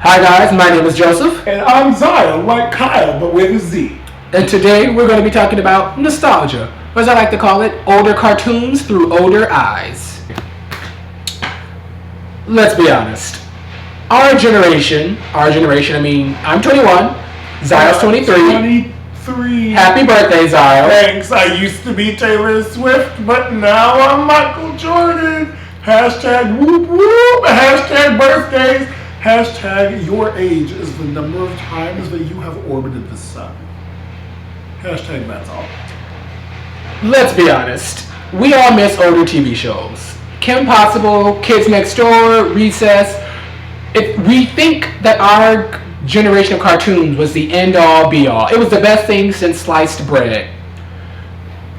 Hi guys, my name is Joseph. And I'm Zion, like Kyle, but with a Z. And today we're going to be talking about nostalgia, or as I like to call it, older cartoons through older eyes. Let's be honest. Our generation, I mean, I'm 21, Zion's 23. 23. Happy birthday, Zion. Thanks, I used to be Taylor Swift, but now I'm Michael Jordan. Hashtag whoop whoop, hashtag birthdays. Hashtag your age is the number of times that you have orbited the sun. Hashtag that's all. Let's be honest. We all miss older TV shows. Kim Possible, Kids Next Door, Recess. We think that our generation of cartoons was the end all be all. It was the best thing since sliced bread.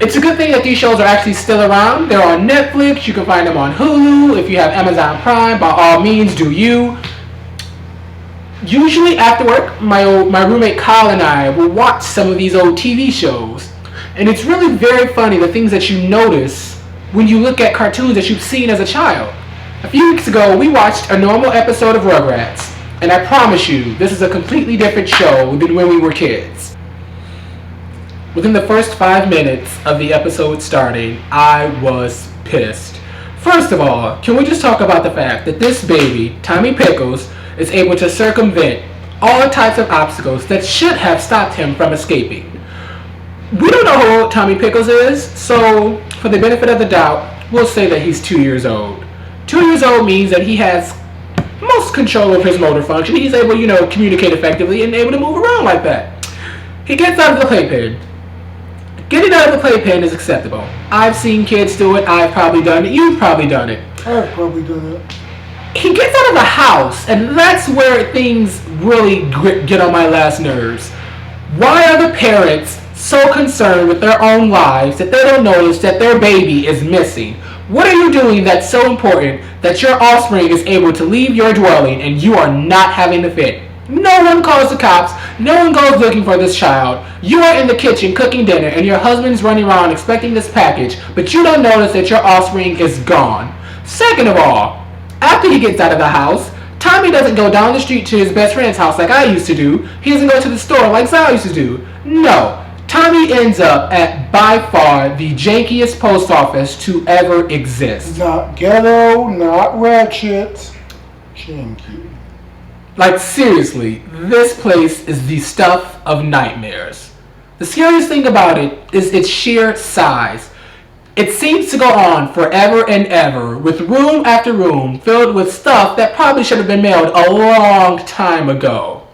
It's a good thing that these shows are actually still around. They're on Netflix. You can find them on Hulu. If you have Amazon Prime, by all means, do you. Usually after work, my roommate Kyle and I will watch some of these old TV shows. And it's really very funny the things that you notice when you look at cartoons that you've seen as a child. A few weeks ago, we watched a normal episode of Rugrats. And I promise you, this is a completely different show than when we were kids. Within the first 5 minutes of the episode starting, I was pissed. First of all, can we just talk about the fact that this baby, Tommy Pickles, is able to circumvent all types of obstacles that should have stopped him from escaping. We don't know how old Tommy Pickles is, so for the benefit of the doubt, we'll say that he's 2 years old. 2 years old means that he has most control of his motor function. He's able, communicate effectively and able to move around like that. He gets out of the playpen. Getting out of the playpen is acceptable. I've seen kids do it. I've probably done it. You've probably done it. I've probably done it. He gets out of the house, and that's where things really get on my last nerves. Why are the parents so concerned with their own lives that they don't notice that their baby is missing? What are you doing that's so important that your offspring is able to leave your dwelling and you are not having to fit? No one calls the cops. No one goes looking for this child. You are in the kitchen cooking dinner and your husband's running around expecting this package, but you don't notice that your offspring is gone. Second of all, after he gets out of the house, Tommy doesn't go down the street to his best friend's house like I used to do. He doesn't go to the store like Sal used to do. No. Tommy ends up at by far the jankiest post office to ever exist. Not ghetto, not ratchet. Janky. Like seriously, this place is the stuff of nightmares. The scariest thing about it is its sheer size. It seems to go on forever and ever, with room after room filled with stuff that probably should have been mailed a long time ago.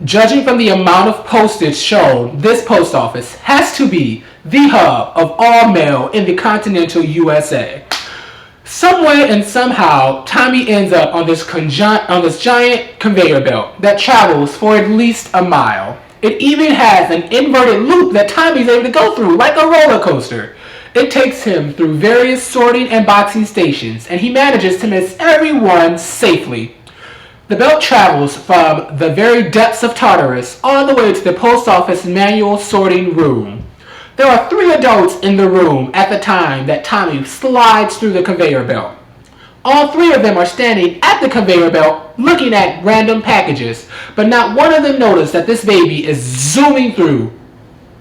Judging from the amount of postage shown, this post office has to be the hub of all mail in the continental USA. Some way and somehow, Tommy ends up on this giant conveyor belt that travels for at least a mile. It even has an inverted loop that Tommy's able to go through like a roller coaster. It takes him through various sorting and boxing stations, and he manages to miss every one safely. The belt travels from the very depths of Tartarus all the way to the post office manual sorting room. There are 3 adults in the room at the time that Tommy slides through the conveyor belt. All 3 of them are standing at the conveyor belt looking at random packages, but not one of them notice that this baby is zooming through.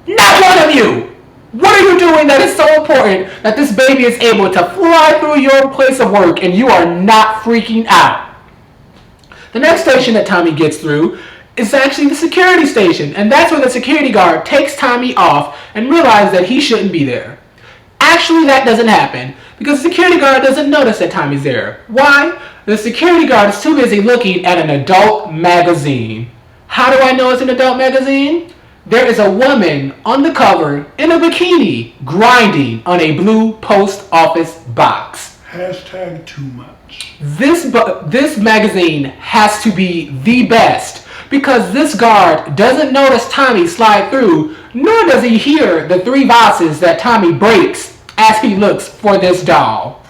Not one of you! What are you doing that is so important that this baby is able to fly through your place of work and you are not freaking out? The next station that Tommy gets through is actually the security station, and that's where the security guard takes Tommy off and realizes that he shouldn't be there. Actually, that doesn't happen because the security guard doesn't notice that Tommy's there. Why? The security guard is too busy looking at an adult magazine. How do I know it's an adult magazine? There is a woman on the cover in a bikini grinding on a blue post office box. Hashtag too much. This magazine has to be the best because this guard doesn't notice Tommy slide through, nor does he hear the 3 vases that Tommy breaks as he looks for this doll.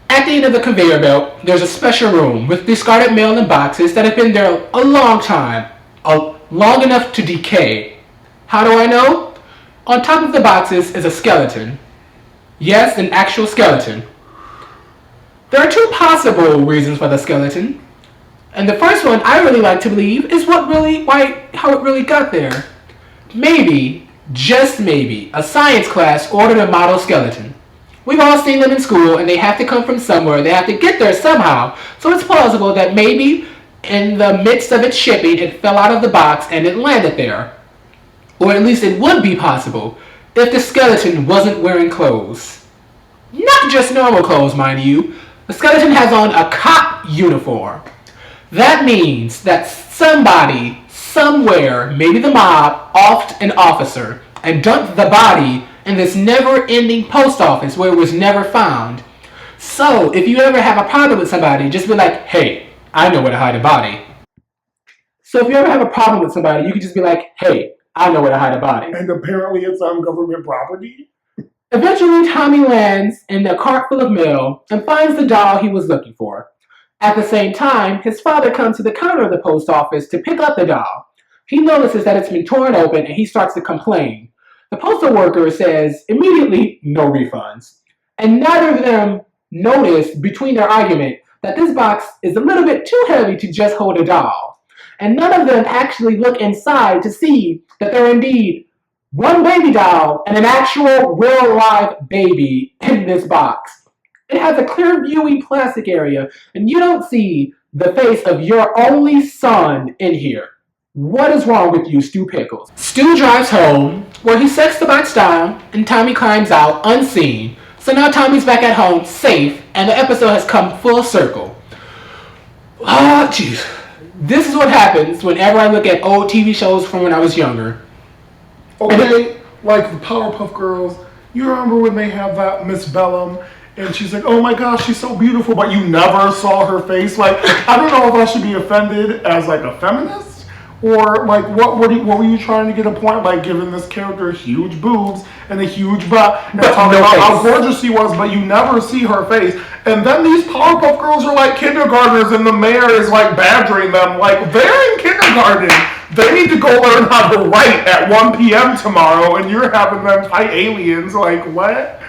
At the end of the conveyor belt, there's a special room with discarded mail and boxes that have been there a long time, long enough to decay. How do I know? On top of the boxes is a skeleton. Yes, an actual skeleton. There are two possible reasons for the skeleton. And the first one I really like to believe is how it really got there. Maybe, just maybe, a science class ordered a model skeleton. We've all seen them in school and they have to come from somewhere. They have to get there somehow. So it's plausible that maybe in the midst of its shipping it fell out of the box and it landed there. Or at least it would be possible if the skeleton wasn't wearing clothes. Not just normal clothes, mind you. The skeleton has on a cop uniform. That means that somebody, somewhere, maybe the mob, offed an officer and dumped the body in this never-ending post office where it was never found. So, if you ever have a problem with somebody, just be like, hey, I know where to hide a body. So if you ever have a problem with somebody, you can just be like, hey, I know where to hide a body. And apparently it's on government property. Eventually, Tommy lands in a cart full of mail and finds the doll he was looking for. At the same time, his father comes to the counter of the post office to pick up the doll. He notices that it's been torn open and he starts to complain. The postal worker says immediately, no refunds. And neither of them notice between their argument that this box is a little bit too heavy to just hold a doll. And none of them actually look inside to see that there are indeed one baby doll and an actual real live baby in this box. It has a clear viewing plastic area, and you don't see the face of your only son in here. What is wrong with you, Stu Pickles? Stu drives home, where he sets the box down, and Tommy climbs out unseen. So now Tommy's back at home, safe, and the episode has come full circle. Ah, jeez. This is what happens whenever I look at old TV shows from when I was younger. Okay, like the Powerpuff Girls, you remember when they have that Miss Bellum? And she's like, oh my gosh, she's so beautiful, but you never saw her face. Like, I don't know if I should be offended as like a feminist, or like what were you trying to get a point, like giving this character huge boobs and a huge butt and talking about how gorgeous she was, but you never see her face. And then these Powerpuff Girls are like kindergartners and the mayor is like badgering them, like they're in kindergarten. They need to go learn how to write at 1 p.m. tomorrow, and you're having them fight aliens. Like, what?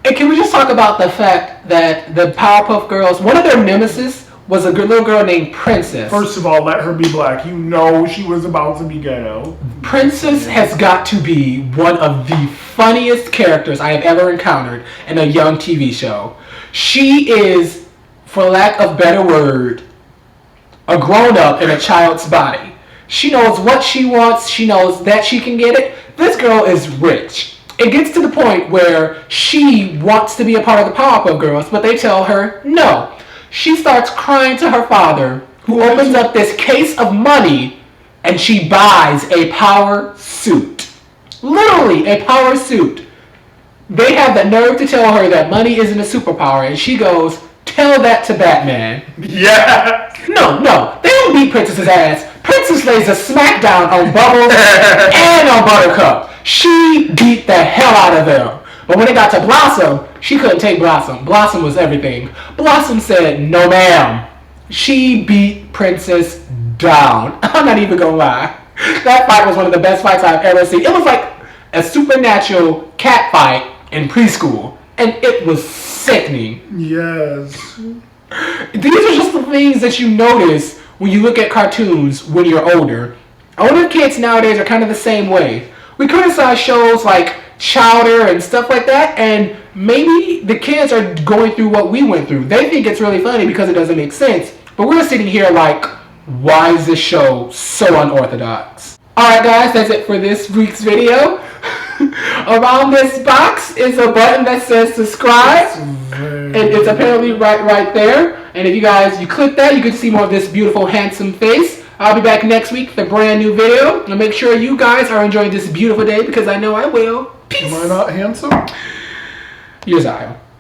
And can we just talk about the fact that the Powerpuff Girls, one of their nemesis was a little girl named Princess. First of all, let her be black. You know she was about to be ghetto. Princess has got to be one of the funniest characters I have ever encountered in a young TV show. She is, for lack of better word, a grown-up in a child's body. She knows what she wants. She knows that she can get it. This girl is rich. It gets to the point where she wants to be a part of the Powerpuff Girls, but they tell her no. She starts crying to her father, who opens up this case of money, and she buys a power suit. Literally, a power suit. They have the nerve to tell her that money isn't a superpower, and she goes, tell that to Batman. Yeah. No, they don't beat Princess's ass. Princess lays a smackdown on Bubbles and on Buttercup. She beat the hell out of them. But when it got to Blossom, she couldn't take Blossom. Blossom was everything. Blossom said, no ma'am. She beat Princess down. I'm not even gonna lie. That fight was one of the best fights I've ever seen. It was like a supernatural cat fight in preschool. And it was sickening. Yes. These are just the things that you notice when you look at cartoons when you're older. Older kids nowadays are kind of the same way. We criticize shows like Chowder and stuff like that, and maybe the kids are going through what we went through. They think it's really funny because it doesn't make sense. But we're sitting here like, why is this show so unorthodox? Alright guys, that's it for this week's video. Around this box is a button that says subscribe. And it's apparently right there. And if you click that, you can see more of this beautiful, handsome face. I'll be back next week with a brand new video. And make sure you guys are enjoying this beautiful day because I know I will. Peace. Am I not handsome? You're Zion.